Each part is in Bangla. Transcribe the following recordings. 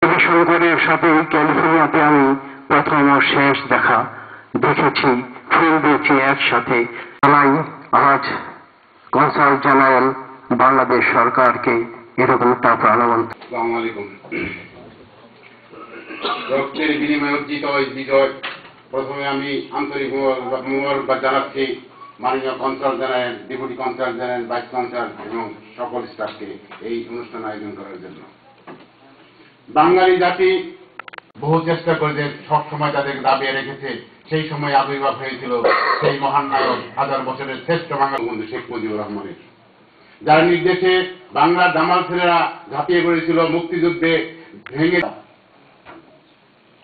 রবিশঙ্করের সাথে ক্যালিফোর্নিয়াতে আমি প্রথম ও শেষ দেখা দেখেছি, ফুল দিয়েছি একসাথে। জানাই আজ কনসাল জেনারেল বাংলাদেশ সরকারকে এরকম একটা প্রাণবন্ত। আসসালামু আলাইকুম। রক্তের বিনিময়ে অর্জিত এই বিজয়, প্রথমে আমি আন্তরিক মোবারকবাদ জানাচ্ছি মাননীয় consul general, deputy consul general, vice consul এবং সকল স্টাফকে এই অনুষ্ঠান আয়োজন করার জন্য। বাঙালি জাতি বহু চেষ্টা করে সবসময় তাদের দাবিয়ে রেখেছে। সেই সময় আবির্ভাব হয়েছিল সেই মহান নায়ক, হাজার বছরের শ্রেষ্ঠ বঙ্গবন্ধু শেখ মুজিবুর রহমানের, যার নির্দেশে বাংলার দামাল ছেলেরা ঝাঁপিয়ে পড়েছিল মুক্তিযুদ্ধে ভেঙে।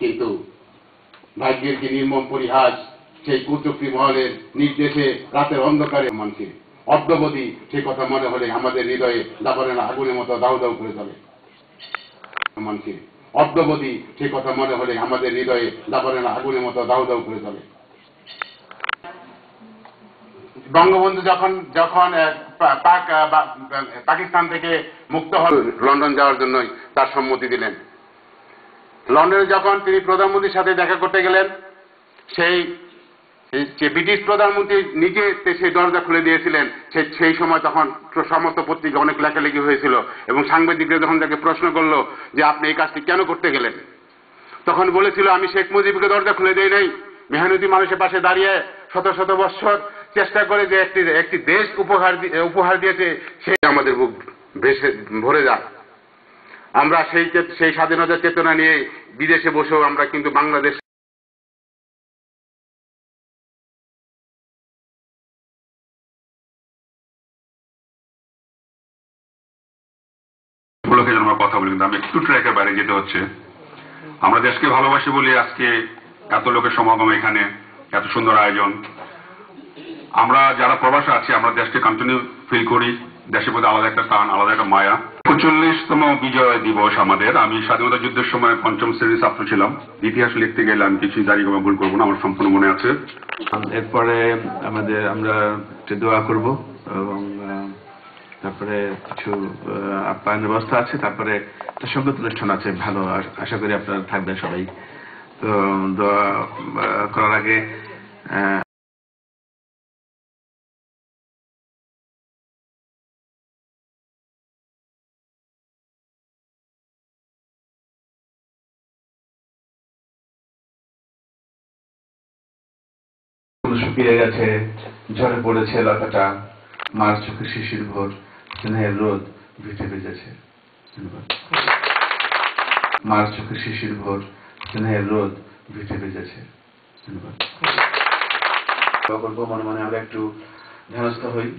কিন্তু ভাগ্যের কি নির্মম পরিহাস, সেই কুচক্রী মহলের নির্দেশে রাতের অন্ধকারে মানছে অদ্যবধি সে কথা মনে হলে আমাদের হৃদয়ে দাপনের আগুনের মতো দাউ দাউ করে চলে। মানছে অদ্যবধি সে কথা মনে হলে আমাদের হৃদয়ে দাপনের আগুনের মতো দাউ দাউ করে চলে। বঙ্গবন্ধু যখন যখন পাকিস্তান থেকে মুক্ত হন, লন্ডন যাওয়ার জন্যই তার সম্মতি দিলেন। লন্ডনে যখন তিনি প্রধানমন্ত্রীর সাথে দেখা করতে গেলেন, সেই ব্রিটিশ প্রধানমন্ত্রী নিজে সেই দরজা খুলে দিয়েছিলেন। সেই সময় তখন সমস্ত পত্রিকা অনেক লেখালেখি হয়েছিল এবং সাংবাদিকরা যখন তাকে প্রশ্ন করলো যে আপনি এই কাজটি কেন করতে গেলেন, তখন বলেছিল আমি শেখ মুজিবকে দরজা খুলে দেই নাই, মেহনতি মানুষের পাশে দাঁড়িয়ে শত শত বৎসর চেষ্টা করে যে একটি দেশ উপহার দিয়েছে, সে আমাদের বুক ভরে যায়। আমরা সেই স্বাধীনতার চেতনা নিয়ে বিদেশে বসেও আমরা কিন্তু বাংলাদেশ উপলক্ষে আমরা কথা বলি, কিন্তু আমি একটু ট্র্যাকের বাইরে যেতে হচ্ছে। আমরা দেশকে ভালোবাসি বলে আজকে এত লোকের সমাগম, এখানে এত সুন্দর আয়োজন। আমরা যারা প্রবাসে আছি আমরা দেশকে কন্টিনিউ ফিল করি, দেশের প্রতি আলাদা একটা টান, আলাদা একটা মায়া। ৪৫তম বিজয় দিবস আমাদের। আমি স্বাধীনতা যুদ্ধের সময় পঞ্চম শ্রেণীর ছাত্র ছিলাম। ইতিহাস লিখতে গেলে আমি কিছুই জারি করবো, ভুল করবো না, আমার সম্পূর্ণ মনে আছে। এরপরে আমরা দোয়া করব এবং তারপরে কিছু আপ্যায়নের ব্যবস্থা আছে, তারপরে একটা সঙ্গীত অনুষ্ঠান আছে। ভালো, আশা করি আপনারা থাকবেন সবাই। তো দোয়া করার আগে শুকিয়ে গেছে, ঝরে পড়েছে লতাটা, মার চোখে শিশির ভোর, স্নেহের রোদ ভিটে ভেজেছে। ধন্যবাদ। মার চোখে শিশির ভোর, স্নেহের রোদ ভিটে ভেজেছে। ধন্যবাদ। মনে মনে আমরা একটু ধ্যানস্থ হই,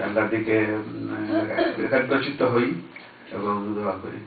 আল্লাহর দিকে একাগ্রচিত্ত হই এবং দোয়া করি।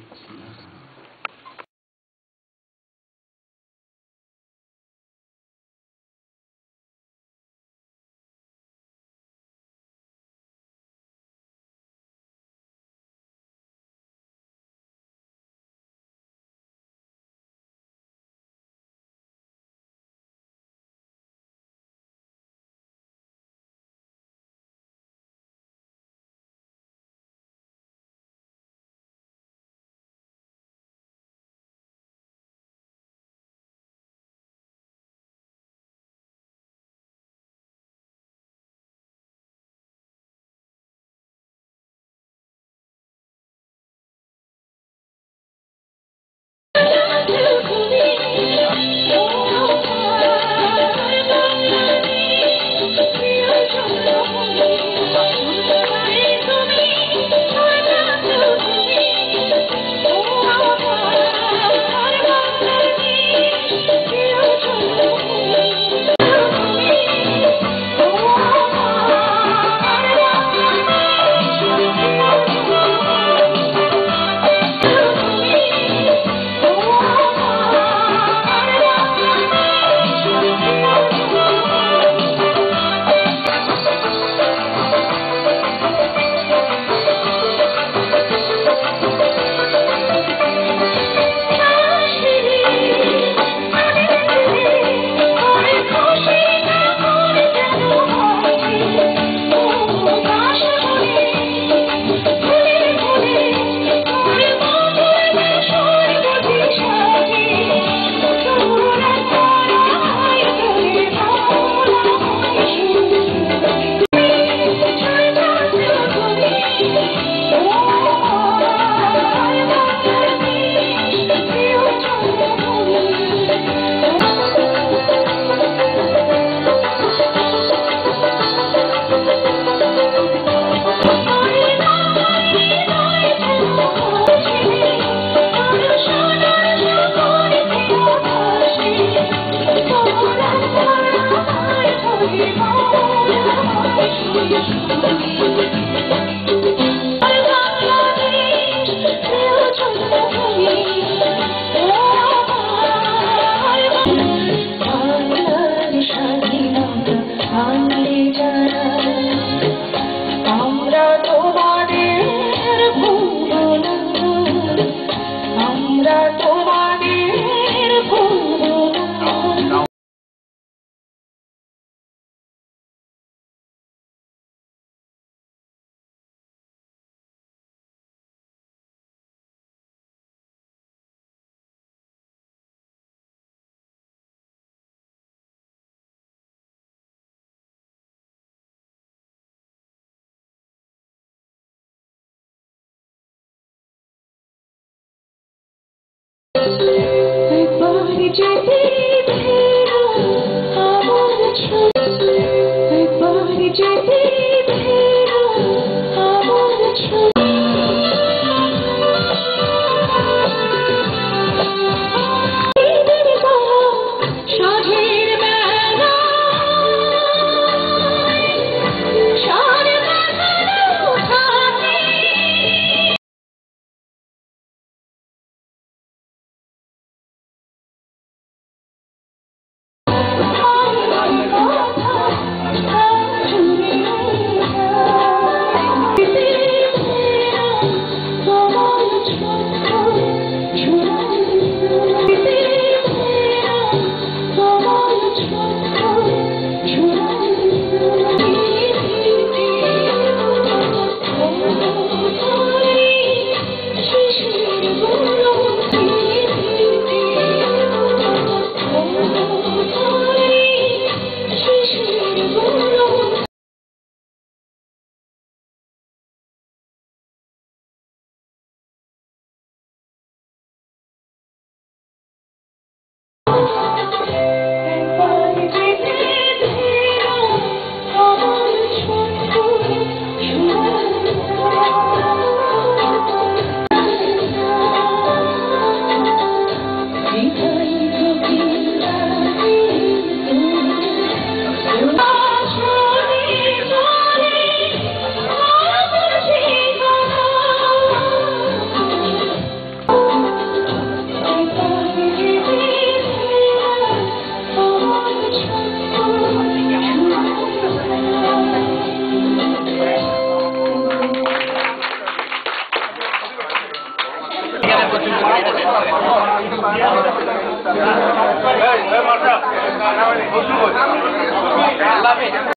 I love it.